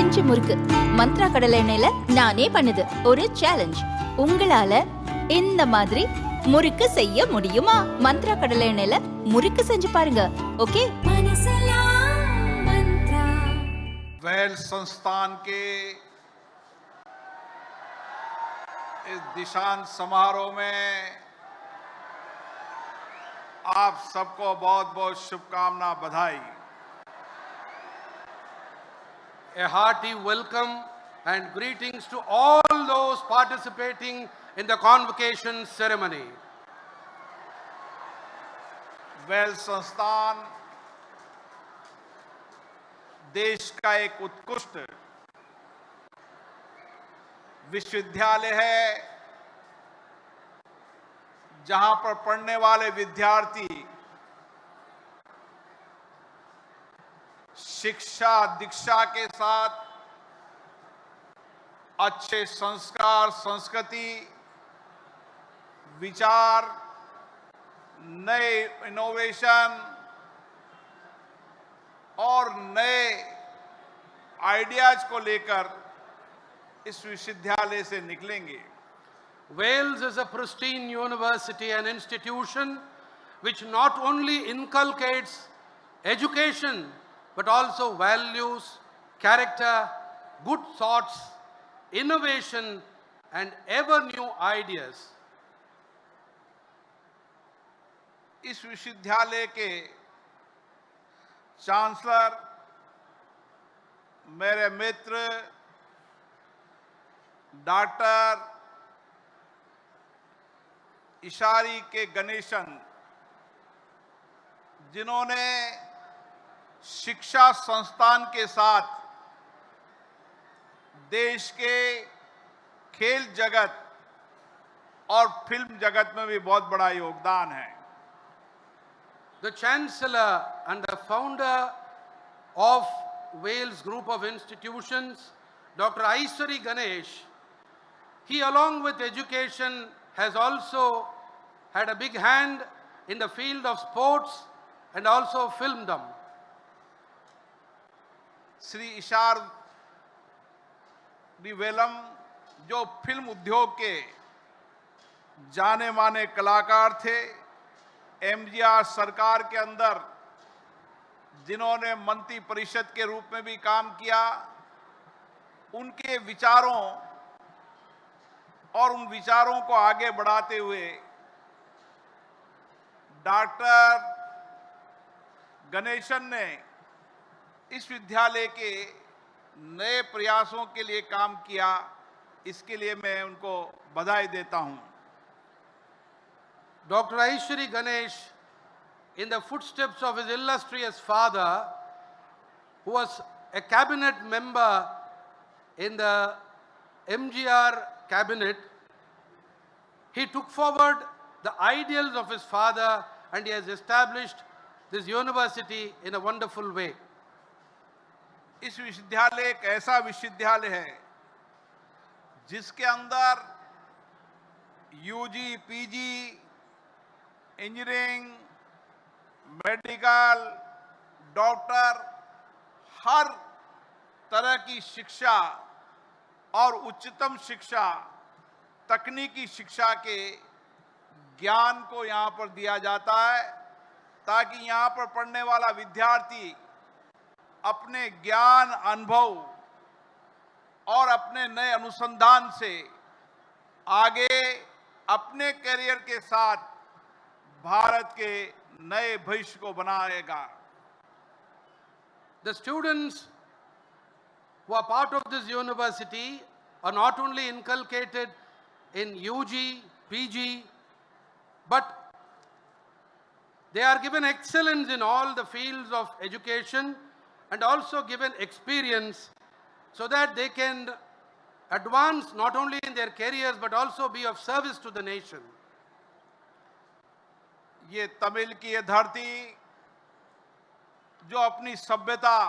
Inch முறுக்கு மந்த்ரா கடலை எண்ணெயில நானே பண்ணுது ஒரு சேலஞ்ச். உங்களால இந்த மாதிரி முறுக்கு செய்ய முடியுமா? மந்த்ரா கடலை எண்ணெயில முறுக்கு செஞ்சு பாருங்க. ஓகே. वेल संस्थान के इस दीक्षांत समारोह में आप सबको बहुत बहुत शुभकामना, बधाई. A hearty welcome and greetings to all those participating in the convocation ceremony. Well संस्थान देश का एक उत्कृष्ट विश्वविद्यालय है, जहां पर पढ़ने वाले विद्यार्थी शिक्षा दीक्षा के साथ अच्छे संस्कार, संस्कृति, विचार, नए इनोवेशन और नए आइडियाज को लेकर इस विश्वविद्यालय से निकलेंगे. Wales is a pristine university and institution which not only inculcates education but also values, character, good thoughts, innovation and ever new ideas. इस विश्वविद्यालय के चांसलर मेरे मित्र डॉक्टर इशारी के गणेशन, जिन्होंने शिक्षा संस्थान के साथ देश के खेल जगत और फिल्म जगत में भी बहुत बड़ा योगदान है. The Chancellor and the founder of Wales Group of Institutions, Dr. Aishwari Ganesh, he along with education has also had a big hand in the field of sports and also filmdom. Shri इशार वेलम जो film उद्योग के जाने माने कलाकार थे, MGR सरकार के अंदर जिन्होंने मंत्री परिषद के रूप में भी काम किया, उनके विचारों और उन विचारों को आगे बढ़ाते हुए डॉक्टर गणेशन ने इस विद्यालय के नए प्रयासों के लिए काम किया. इसके लिए मैं उनको बधाई देता हूं. Dr. Aishwari Ganesh, in the footsteps of his illustrious father, who was a cabinet member in the MGR cabinet, he took forward the ideals of his father and he has established this university in a wonderful way. इस विश्वविद्यालय एक ऐसा विश्वविद्यालय है जिसके अंदर UG, PG, engineering, medical, doctor, हर तरह की शिक्षा और उच्चतम शिक्षा, तकनीकी शिक्षा के ज्ञान को यहाँ पर दिया जाता है, ताकि यहाँ पर पढ़ने वाला विद्यार्थी अपने ज्ञान, अनुभव और अपने नए अनुसंधान से आगे अपने करियर के साथ भारत के नए भविष्य को बनाएगा. The students who are part of this university are not only inculcated in UG, PG, but they are given excellence in all the fields of education and also given experience so that they can advance not only in their careers but also be of service to the nation. ये तमिल की ये धरती जो अपनी सभ्यता,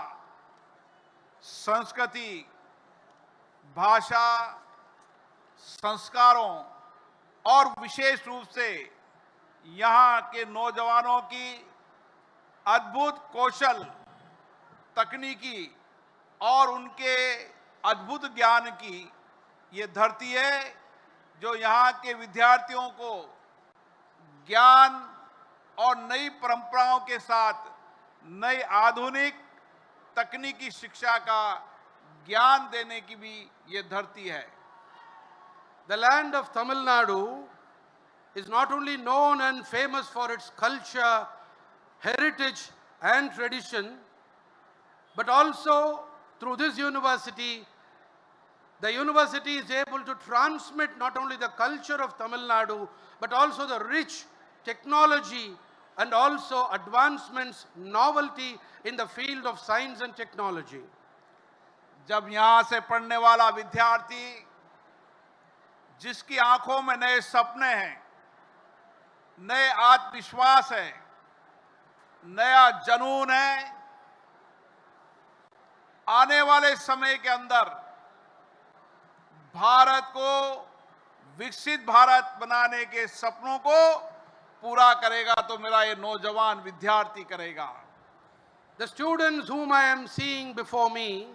संस्कृति, भाषा, संस्कारों और विशेष रूप से यहाँ के नौजवानों की अद्भुत कौशल, तकनीकी और उनके अद्भुत ज्ञान की ये धरती है जो यहाँ के विद्यार्थियों को ज्ञान और नई परंपराओं के साथ नई आधुनिक तकनीकी शिक्षा का ज्ञान देने की भी ये धरती है। The land of Tamil Nadu is not only known and famous for its culture, heritage and tradition, but also through this university, the university is able to transmit not only the culture of Tamil Nadu, but also the rich technology and also advancements, novelty in the field of science and technology. जब यहाँ से पढ़ने वाला विद्यार्थी जिसकी आंखों में नए सपने हैं, नए आत्मविश्वास है, नया जुनून है, आने वाले समय के अंदर भारत को विकसित भारत बनाने के सपनों को पूरा करेगा तो मेरा ये नौजवान विद्यार्थी करेगा। The students whom I am seeing before me,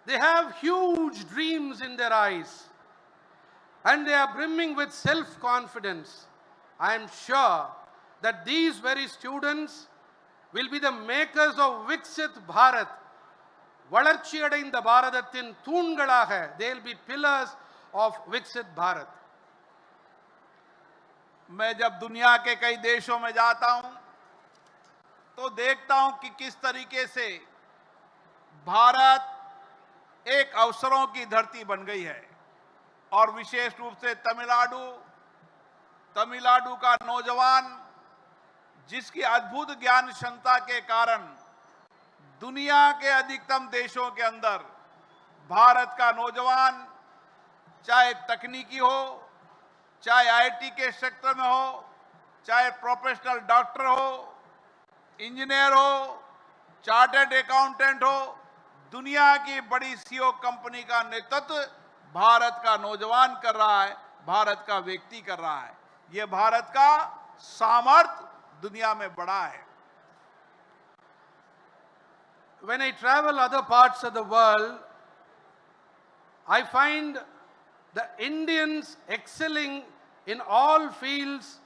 they have huge dreams in their eyes and they are brimming with self-confidence. I am sure that these very students will be the makers of Viksit Bharat. வளர்ச்சியடைந்த பாரதத்தின் தூண்களாக they will be pillars of Viksit Bharat. मैं जब दुनिया के कई देशों में जाता हूं तो देखता हूं कि किस तरीके से भारत एक अवसरों की धरती बन गई है और विशेष रूप से तमिलनाडु का नौजवान जिसकी अद्भुत ज्ञान क्षमता के कारण दुनिया के अधिकतम देशों के अंदर भारत का नौजवान चाहे तकनीकी हो, चाहे आईटी के सेक्टर में हो, चाहे प्रोफेशनल डॉक्टर हो, इंजीनियर हो, चार्टर्ड अकाउंटेंट हो, दुनिया की बड़ी सीईओ कंपनी का नेतृत्व भारत का नौजवान कर रहा है, भारत का व्यक्ति कर रहा है। ये भारत का सामर्थ्य दुनिया में बड़ा है। When I travel other parts of the world, I find the Indians excelling in all fields.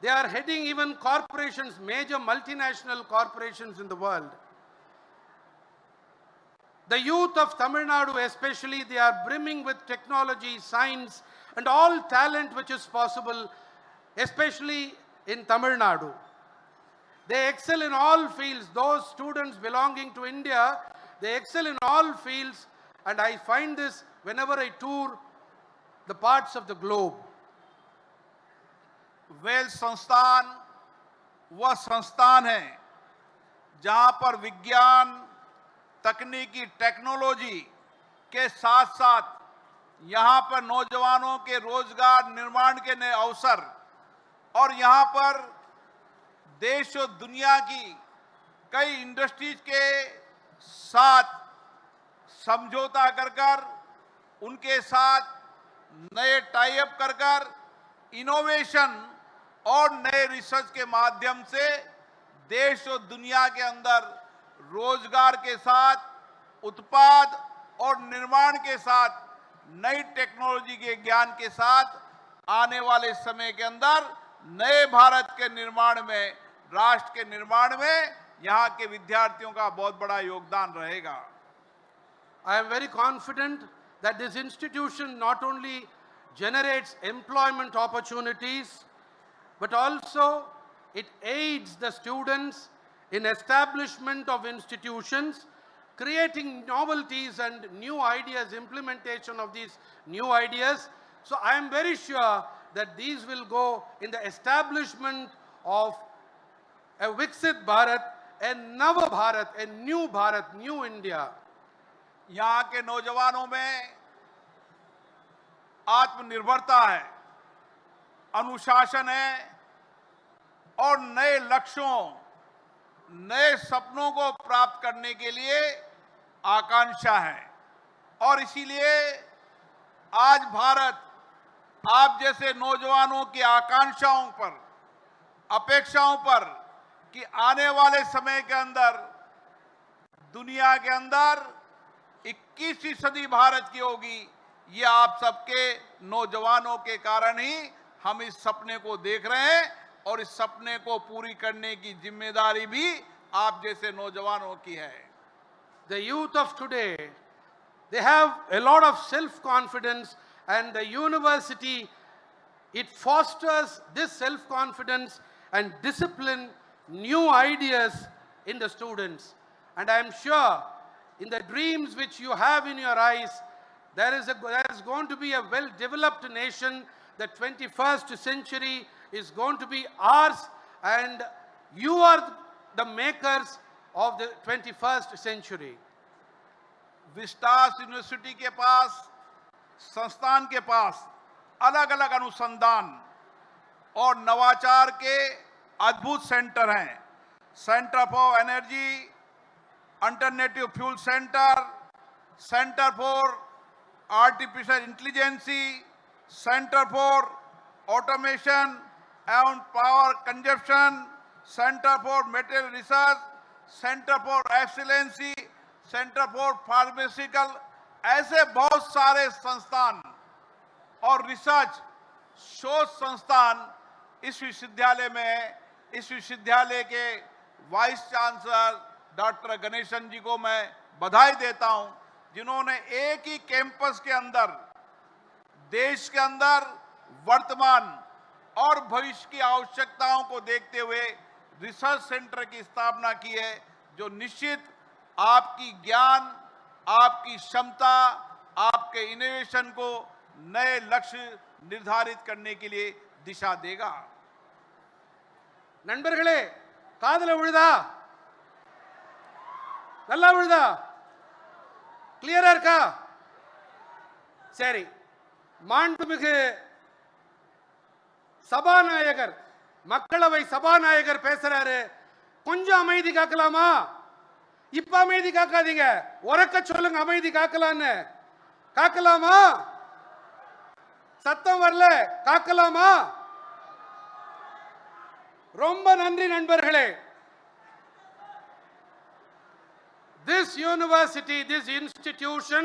They are heading even corporations, major multinational corporations in the world. The youth of Tamil Nadu especially, they are brimming with technology, science and all talent which is possible, especially in Tamil Nadu. They excel in all fields. Those students belonging to India, they excel in all fields, and I find this whenever I tour the parts of the globe. Well संस्थान वह संस्थान है जहां पर विज्ञान, तकनीकी, technology के साथ साथ यहां पर नौजवानों के रोजगार निर्माण के नए अवसर और यहां पर देश और दुनिया की कई इंडस्ट्रीज के साथ समझौता कर उनके साथ नए टाई अप कर इनोवेशन और नए रिसर्च के माध्यम से देश और दुनिया के अंदर रोजगार के साथ उत्पाद और निर्माण के साथ नई टेक्नोलॉजी के ज्ञान के साथ आने वाले समय के अंदर नए भारत के निर्माण में, राष्ट्र के निर्माण में यहाँ के विद्यार्थियों का बहुत बड़ा योगदान रहेगा। I am very confident that this institution not only generates employment opportunities, but also it aids the students in establishment of institutions, creating novelties and new ideas, implementation of these new ideas. So I am very sure that these will go in the establishment of a Viksit Bharat, a Nava Bharat, a new Bharat, new India. यहाँ के नौजवानों में आत्मनिर्भरता है, अनुशासन है और नए लक्ष्यों, नए सपनों को प्राप्त करने के लिए आकांक्षा है। और इसीलिए आज भारत आप जैसे नौजवानों की आकांक्षाओं पर, अपेक्षाओं पर कि आने वाले समय के अंदर दुनिया के अंदर 21वीं सदी भारत की होगी, ये आप सबके नौजवानों के कारण ही हम इस सपने को देख रहे हैं और इस सपने को पूरी करने की जिम्मेदारी भी आप जैसे नौजवानों की है। The youth of today, they have a lot of self-confidence, and the university, it fosters this self-confidence and discipline new ideas in the students. And I am sure in the dreams which you have in your eyes, there is going to be a well-developed nation. The 21st century is going to be ours, and you are the makers of the 21st century. Vistas university के पास, संस्थान के पास अलग अलग अनुसंधान और नवाचार के अद्भुत सेंटर हैं। Centre for energy, alternative fuel centre, centre for artificial intelligence, centre for automation and power consumption, centre for material research, centre for excellence, centre for pharmaceutical, ऐसे बहुत सारे संस्थान और रिसर्च शोध संस्थान इस विश्वविद्यालय में है। इस विश्वविद्यालय के वाइस चांसलर डॉक्टर गणेशन जी को मैं बधाई देता हूं, जिन्होंने एक ही कैंपस के अंदर देश के अंदर वर्तमान और भविष्य की आवश्यकताओं को देखते हुए रिसर्च सेंटर की स्थापना की है, जो निश्चित आपकी ज्ञान, आपकी क्षमता, आपके इनोवेशन को नए लक्ष्य निर्धारित करने के लिए दिशा देगा। நண்பர்களே, காதுல விழுதா? நல்லா விழுதா? கிளியரா இருக்கா? சரி, மாண்புமிகு சபாநாயகர், மக்களவை சபாநாயகர் பேசுறாரு. கொஞ்சம் அமைதி காக்கலாமா? இப்ப அமைதி காக்காதீங்க, உரக்க சொல்லுங்க அமைதி காக்கலான்னு. காக்கலாமா? சத்தம் வரல, காக்கலாமா? ரொம்ப நன்றி நண்பர்களே. This university, this institution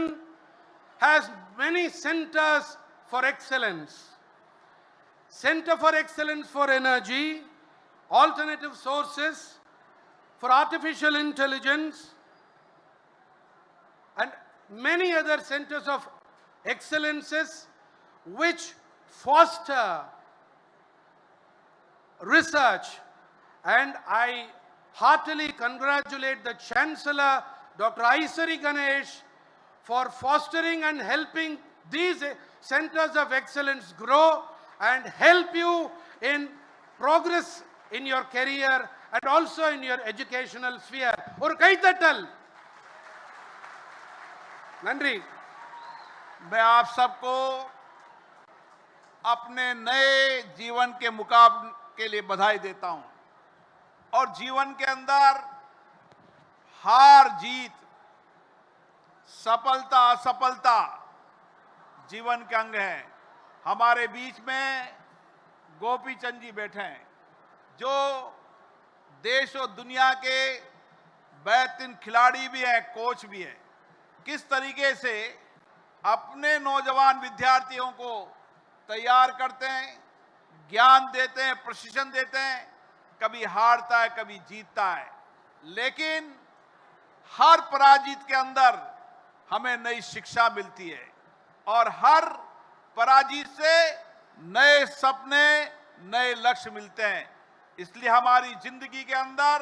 has many centers for excellence. Center for Excellence for Energy, Alternative Sources, for Artificial Intelligence, and many other centers of excellences which foster research. And I heartily congratulate the Chancellor, Dr. Aisari Ganesh, for fostering and helping these centers of excellence grow and help you in progress in your career and also in your educational sphere. और कई तटल नंरी। मैं आप सबको अपने नए जीवन के मुकाबले के लिए बधाई देता हूं। और जीवन के अंदर हार जीत, सफलता असफलता जीवन के अंग है। हमारे बीच में गोपी चंद जी बैठे हैं, जो देश और दुनिया के बेहतरीन खिलाड़ी भी हैं, कोच भी हैं। किस तरीके से अपने नौजवान विद्यार्थियों को तैयार करते हैं, ज्ञान देते हैं, प्रशिक्षण देते हैं। कभी हारता है, कभी जीतता है, लेकिन हर पराजित के अंदर हमें नई शिक्षा मिलती है और हर पराजित से नए सपने, नए लक्ष्य मिलते हैं। इसलिए हमारी जिंदगी के अंदर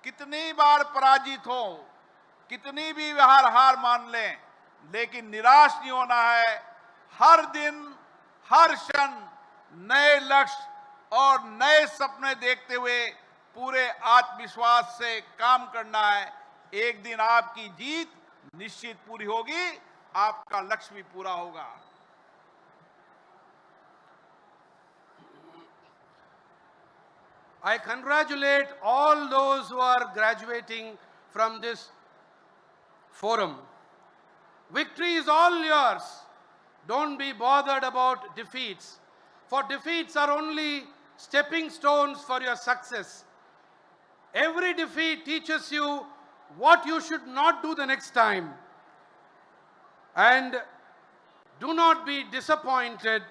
कितनी बार पराजित हो, कितनी भी हार मान लें, लेकिन निराश नहीं होना है। हर दिन, हर क्षण नए लक्ष्य और नए सपने देखते हुए पूरे आत्मविश्वास से काम करना है। एक दिन आपकी जीत निश्चित पूरी होगी, आपका लक्ष्य भी पूरा होगा। I congratulate all those who are graduating from this forum. Victory is all yours. Don't be bothered about defeats, for defeats are only stepping stones for your success. Every defeat teaches you what you should not do the next time. And do not be disappointed.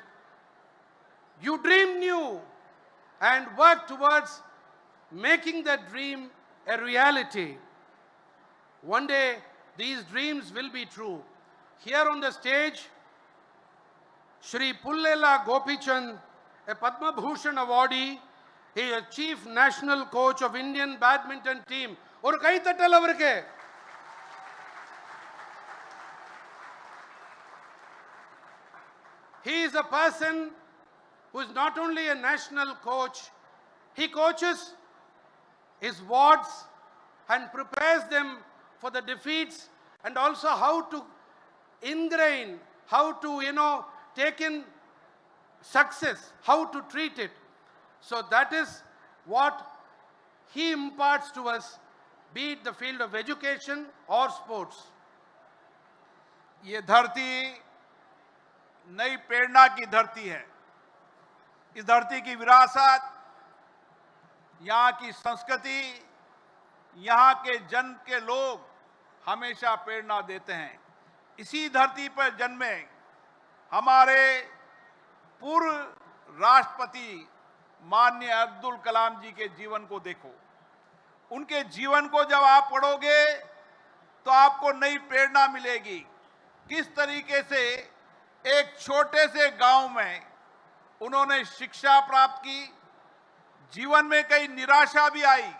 You dream new and work towards making that dream a reality. One day, these dreams will be true. Here on the stage, Shri Pullela Gopichand, a Padma Bhushan awardee, he is Chief National Coach of Indian Badminton Team. Or kai tattal avarke. He is a person who is not only a national coach, he coaches his wards and prepares them for the defeats, and also how to ingrain, how to, take in success, how to treat it. So that is what he imparts to us, be it the field of education or sports. ये धरती नई प्रेरणा की धरती है। इस धरती की विरासत, यहाँ की संस्कृति, यहाँ के जन्म के लोग हमेशा प्रेरणा देते हैं। इसी धरती पर जन्मे हमारे पूर्व राष्ट्रपति माननीय अब्दुल कलाम जी के जीवन को देखो। उनके जीवन को जब आप पढ़ोगे तो आपको नई प्रेरणा मिलेगी। किस तरीके से एक छोटे से गांव में उन्होंने शिक्षा प्राप्त की, जीवन में कई निराशा भी आई,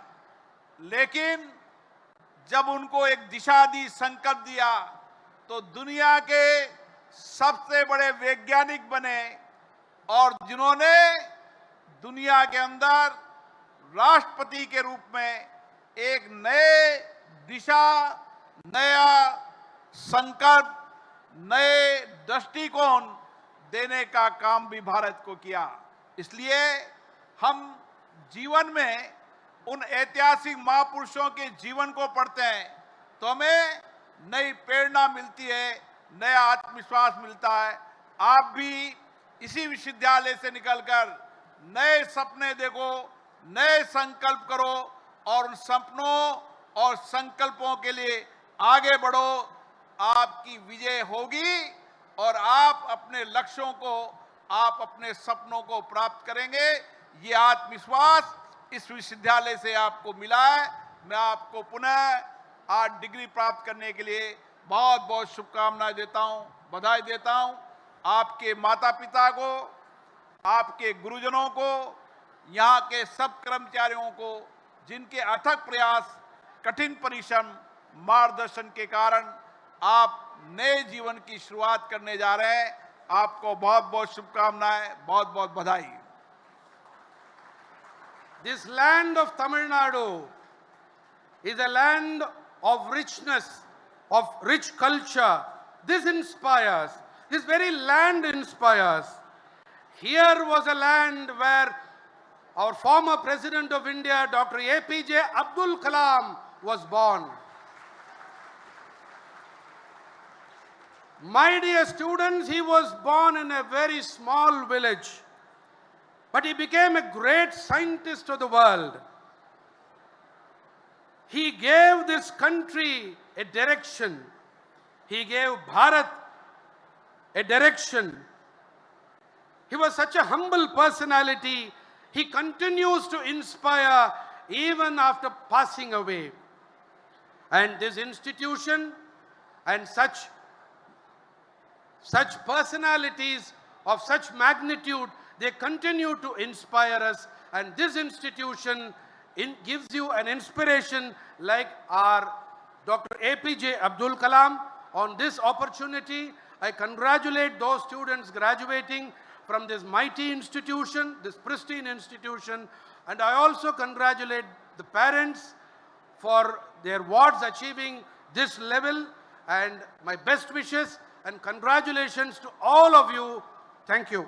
लेकिन जब उनको एक दिशा दी, संकल्प दिया, तो दुनिया के सबसे बड़े वैज्ञानिक बने और जिन्होंने दुनिया के अंदर राष्ट्रपति के रूप में एक नए दिशा, नया संकल्प, नए दृष्टिकोण देने का काम भी भारत को किया। इसलिए हम जीवन में उन ऐतिहासिक महापुरुषों के जीवन को पढ़ते हैं तो हमें नई प्रेरणा मिलती है, नया आत्मविश्वास मिलता है। आप भी इसी विश्वविद्यालय से निकलकर नए सपने देखो, नए संकल्प करो और उन सपनों और संकल्पों के लिए आगे बढ़ो। आपकी विजय होगी और आप अपने लक्ष्यों को, आप अपने सपनों को प्राप्त करेंगे। ये आत्मविश्वास इस विश्वविद्यालय से आपको मिला है। मैं आपको पुनः आज डिग्री प्राप्त करने के लिए बहुत बहुत शुभकामनाएं देता हूं, बधाई देता हूं। आपके माता पिता को, आपके गुरुजनों को, यहाँ के सब कर्मचारियों को, जिनके अथक प्रयास, कठिन परिश्रम, मार्गदर्शन के कारण आप नए जीवन की शुरुआत करने जा रहे हैं। आपको बहुत बहुत शुभकामनाएं, बहुत बहुत बधाई। This land of Tamil Nadu is a land of richness, of rich culture. This inspires. This very land inspires. Here was a land where our former President of India, Dr. APJ Abdul Kalam, was born. My dear students, he was born in a very small village, but he became a great scientist of the world. He gave this country a direction. He gave Bharat a direction. He was such a humble personality. He continues to inspire even after passing away. And this institution and such personalities of such magnitude, they continue to inspire us. And this institution gives you an inspiration like our Dr. APJ Abdul Kalam. On this opportunity, I congratulate those students graduating from this mighty institution, this pristine institution, and I also congratulate the parents for their wards achieving this level, and my best wishes and congratulations to all of you. Thank you.